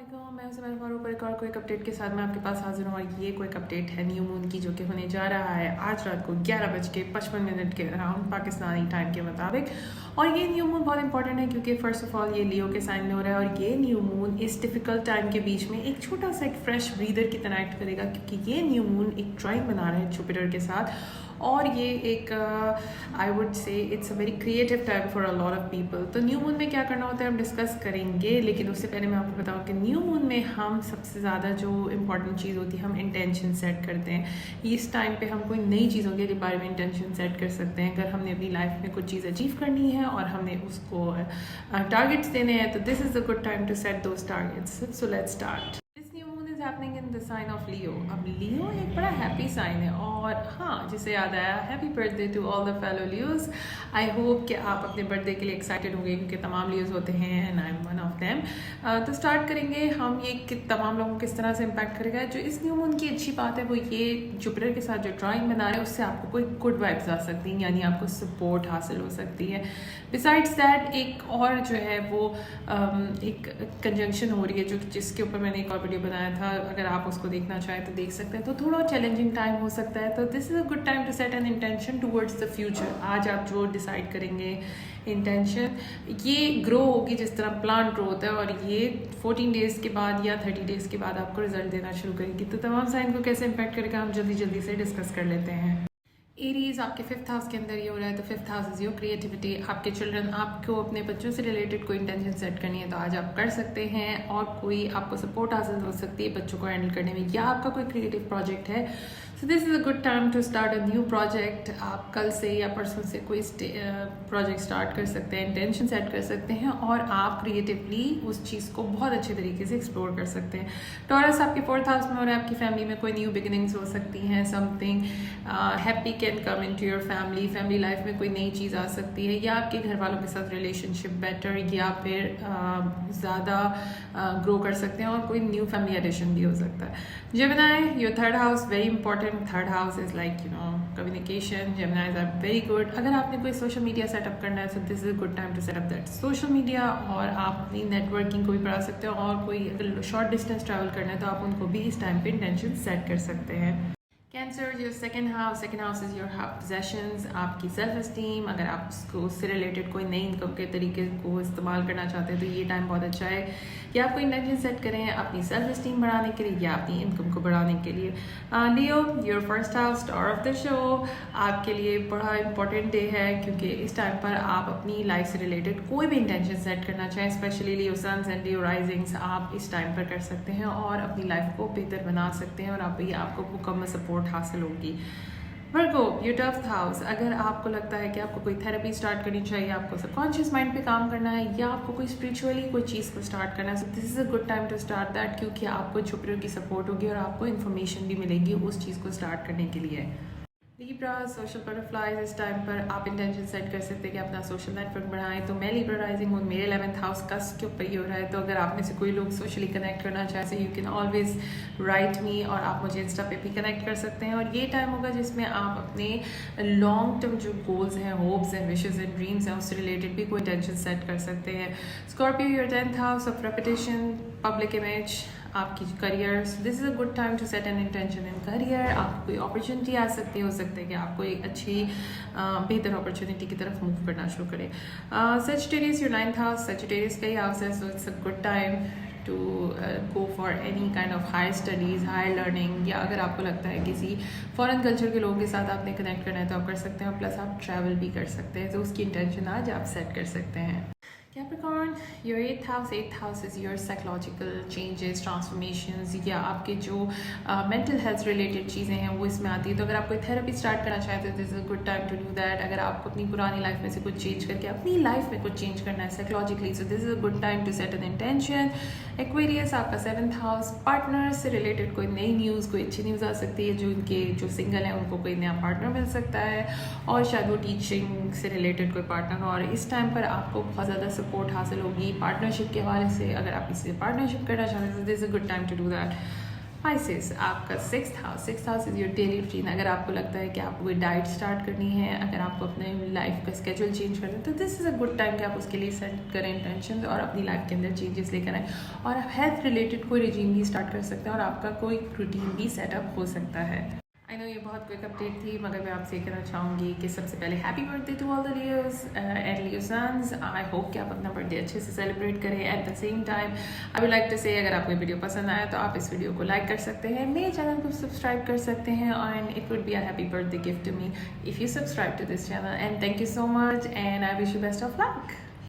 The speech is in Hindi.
मैं उसे फारूक एक और क्विक अपडेट के साथ मैं आपके पास हाजिर हूँ और ये क्विक अपडेट है न्यू मून की जो कि होने जा रहा है आज रात को 11:55 के अराउंड पाकिस्तानी टाइम के मुताबिक। और ये न्यू मून बहुत इंपॉर्टेंट है क्योंकि फ़र्स्ट ऑफ ऑल ये लियो के साइन में हो रहा है और ये न्यू मून इस डिफ़िकल्ट टाइम के बीच में एक छोटा सा एक फ्रेश ब्रीदर की तरह एक्ट करेगा क्योंकि ये न्यू मून एक ड्राइंग बना रहा है जुपिटर के साथ। और ये एक I would say it's a very creative time for a lot of people. तो न्यू मून में क्या करना होता है हम डिस्कस करेंगे, लेकिन उससे पहले मैं आपको बताऊँ कि न्यू मून में हम सबसे ज़्यादा जो इम्पॉर्टेंट चीज़ होती है हम इंटेंशन सेट करते हैं। इस टाइम पे हम कोई नई चीज़ों के बारे में इंटेंशन सेट कर सकते हैं। अगर हमने अपनी लाइफ में कुछ चीज़ अचीव करनी है और हमने उसको टारगेट्स देने हैं तो this is a good time to set those targets. So let's start. Happening in the sign of Leo. अब लियो एक बड़ा हैप्पी साइन है और हाँ, जिसे याद आया happy birthday to all the fellow Leos. I hope कि आप अपने बर्थडे के लिए एक्साइटेड होंगे क्योंकि तमाम लियोज होते हैं and I am one of them. तो स्टार्ट करेंगे हम ये कि तमाम लोगों को किस तरह से इम्पैक्ट करेगा। जो इस न्यू मून की अच्छी बात है वो ये जुपिटर के साथ जो ड्राइंग बना रहे हैं उससे आपको कोई गुड वाइब्स आ सकती हैं, यानी आपको सपोर्ट हासिल हो सकती है। बिसाइड्स दैट एक और जो है वो एक कंजंक्शन हो रही है जो जिसके ऊपर मैंने एक और वीडियो बनाया था, अगर आप उसको देखना चाहें तो देख सकते हैं। तो थोड़ा चैलेंजिंग टाइम हो सकता है, तो this is a good time to set an intention towards the future. आज आप जो डिसाइड करेंगे इंटेंशन ये ग्रो होगी जिस तरह प्लांट ग्रो होता है और ये 14 डेज़ के बाद या 30 डेज़ के बाद आपको रिजल्ट देना शुरू करेगी। तो तमाम साइन को कैसे इम्पैक्ट करेगा हम जल्दी से डिस्कस कर लेते हैं। एरीज आपके 5th हाउस के अंदर ये हो रहा है, तो 5th house is your creativity. आपके चिल्ड्रन, आपको अपने बच्चों से रिलेटेड कोई इंटेंशन सेट करनी है तो आज आप कर सकते हैं और कोई आपको सपोर्ट हासिल हो सकती है बच्चों को हैंडल करने में, या आपका कोई क्रिएटिव प्रोजेक्ट है। So this is a good time to start a new project. आप कल से या परसों से कोई प्रोजेक्ट स्टार्ट कर सकते हैं, इंटेंशन सेट कर सकते हैं और आप क्रिएटिवली उस चीज़ को बहुत अच्छे तरीके से एक्सप्लोर कर सकते हैं। टॉरस आपके 4th हाउस में हो रहा है, आपकी फैमिली में कोई न्यू बिगिनिंग्स हो सकती हैं, something happy can come into your family life में कोई नई चीज़ आ सकती है, या आपके घर वालों के साथ रिलेशनशिप बेटर या फिर ज़्यादा ग्रो कर सकते हैं और कोई न्यू फैमिली एडिशन भी हो सकता है। Gemini, your 3rd house very important. 3rd house is like communication. Geminis are very good. अगर आपने कोई सोशल मीडिया सेटअप करना है तो this is a good time to set up that social media, और आप अपनी नेटवर्किंग को भी बढ़ा सकते हो और कोई अगर शॉर्ट डिस्टेंस ट्रैवल करना है तो आप उनको भी इस टाइम पे इंटेंशन सेट कर सकते हैं। Cancer, your 2nd house is your possessions, आपकी सेल्फ एस्टीम। अगर आप उससे रिलेटेड कोई नई इनकम के तरीके को इस्तेमाल करना चाहते हैं तो ये टाइम बहुत अच्छा है कि आप कोई इंटेंशन सेट करें अपनी सेल्फ एस्टीम बढ़ाने के लिए या अपनी इनकम को बढ़ाने के लिए। Leo, your 1st house, star of the show, आपके लिए बड़ा इंपॉर्टेंट डे है क्योंकि इस टाइम पर आप अपनी लाइफ से रिलेटेड कोई भी इंटेंशन सेट करना चाहें, स्पेशली लियो सन्स एंड लियो राइजिंग्स, आप इस टाइम पर कर सकते हैं और अपनी लाइफ को बेहतर बना सकते हैं और आपको मुकम्मल सपोर्ट हासिल होगी। वर्गो, योर 12th हाउस, अगर आपको लगता है कि आपको कोई थेरेपी स्टार्ट करनी चाहिए, आपको सबकॉन्शियस माइंड पे काम करना है या आपको कोई स्पिरिचुअली कोई चीज़ को स्टार्ट करना है, so this is a good time to start that क्योंकि आपको जुपिटर की सपोर्ट होगी और आपको इन्फॉर्मेशन भी मिलेगी उस चीज़ को स्टार्ट करने के लिए। लिब्रा, सोशल बटरफ्लाइज, इस टाइम पर आप इंटेंशन सेट कर सकते हैं कि अपना सोशल नेटवर्क बढ़ाएं। तो मैं लिब्रा राइजिंग हूँ, मेरे 11th हाउस कस्प के ऊपर ही हो रहा है, तो अगर आप में से कोई लोग सोशली कनेक्ट करना चाहें तो यू कैन ऑलवेज राइट मी और आप मुझे इंस्टा पे भी कनेक्ट कर सकते हैं। और ये टाइम होगा जिसमें आप अपने लॉन्ग टर्म जो गोल्स हैं, hopes and wishes and dreams हैं, उससे रिलेटेड भी कोई इंटेंशन सेट कर सकते हैं। Scorpio, your 10th house of reputation, public image, आपकी career, this is a good time to set an intention in career. आपको कोई अपॉर्चुनिटी आ सकती है, हो सकता है कि आप कोई अच्छी बेहतर अपॉर्चुनिटी की तरफ मूव करना शुरू करें। Sagittarius, your 9th house, Sagittarius का ही हाउस है, so it's a good time to go for any kind of higher studies, higher learning, या अगर आपको लगता है किसी फॉरेन कल्चर के लोगों के साथ आपने कनेक्ट करना है तो आप कर सकते हैं और प्लस आप ट्रैवल भी कर सकते हैं, तो उसकी इंटेंशन आज आप सेट कर सकते हैं। Capricorn, your 8th house is your psychological changes, transformations, या आपके जो mental health related चीज़ें हैं वो इसमें आती है। तो अगर आप कोई थेरेपी स्टार्ट करना चाहते हैं तो this is a good time to do that. अगर आपको अपनी पुरानी लाइफ में से कुछ चेंज करके अपनी लाइफ में कुछ चेंज करना है psychologically, so this is a good time to set an intention. Aquarius, आपका 7th हाउस, पार्टनर से रिलेटेड कोई नई न्यूज़, कोई अच्छी न्यूज़ आ सकती है, जो सिंगल हैं उनको कोई नया पार्टनर मिल सकता है, और शायद वो टीचिंग से रिलेटेड कोई पार्टनर हो। और इस टाइम पर आपको बहुत ज़्यादा सपोर्ट हासिल होगी पार्टनरशिप के हवाले से। अगर आप किसी से पार्टनरशिप करना चाहते हैं तो this is a good time to do that. Pisces, आपका sixth house is your daily routine. अगर आपको लगता है कि आपको कोई डाइट स्टार्ट करनी है, अगर आपको अपने लाइफ का स्केड्यूल चेंज करना है, तो this is a good time कि आप उसके लिए सेट करें इंटेंशन और अपनी लाइफ के अंदर चेंजेस लेकर आएँ। और आप हेल्थ रिलेटेड कोई रिजीम भी स्टार्ट कर सकते हैं और आपका कोई रूटीन भी सेटअप हो सकता है। आई नो ये बहुत क्विक अपडेट थी, मगर मैं आपसे कहना चाहूँगी कि सबसे पहले happy birthday to all the Leos and Leo suns. I hope कि आप अपना बर्थडे अच्छे से सेलिब्रेट करें। At the same time I would like to say, अगर आपको वीडियो पसंद आया तो आप इस वीडियो को लाइक कर सकते हैं, मेरे चैनल को सब्सक्राइब कर सकते हैं, and it would be a happy birthday gift to me if you subscribe to this channel. And thank you so much and I wish you best of luck.